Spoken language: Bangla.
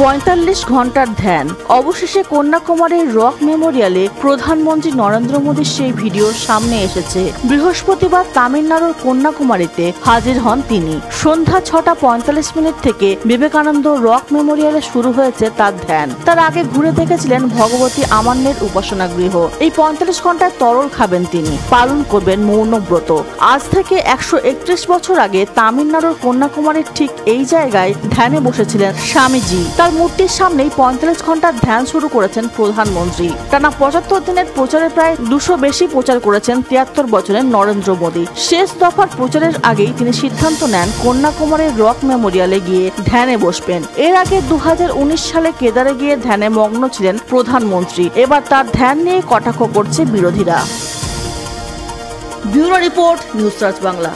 ৪৫ ঘন্টার ধ্যান। অবশেষে কন্যাকুমারীর রক মেমোরিয়ালে প্রধানমন্ত্রী নরেন্দ্র মোদীর সেই ভিডিও সামনে এসেছে। বৃহস্পতিবার তামিলনাড়ুর কন্যাকুমারীতে হাজির হন তিনি। সন্ধ্যা ৬:৪৫ থেকে বিবেকানন্দ রক মেমোরিয়ালে শুরু হয়েছে তার ধ্যান। তার আগে ঘুরে দেখেছিলেন ভগবতী আমান্নের উপাসনা গৃহ। এই ৪৫ ঘন্টায় তরল খাবেন তিনি, পালন করবেন মৌনব্রত। আজ থেকে ১৩১ বছর আগে তামিলনাড়ুর কন্যাকুমারীর ঠিক এই জায়গায় ধ্যানে বসেছিলেন স্বামীজি। তার মূর্তির সামনেই ৪৫ ঘন্টার ধ্যান শুরু করেছেন প্রধানমন্ত্রী। টানা ৭৫ দিনের প্রচারে প্রায় ২০০ বেশি প্রচার করেছেন ৭৩ বছরের নরেন্দ্র মোদী। শেষ দফার প্রচারের আগেই তিনি সিদ্ধান্ত নেন কন্যাকুমারীর রক মেমোরিয়ালে গিয়ে ধ্যানে বসবেন। এর আগে ২০১৯ সালে কেদারে গিয়ে ধ্যানে মগ্ন ছিলেন প্রধানমন্ত্রী। এবার তার ধ্যান নিয়ে কটাক্ষ করছে বিরোধীরা। Bureau report, news search Bangla.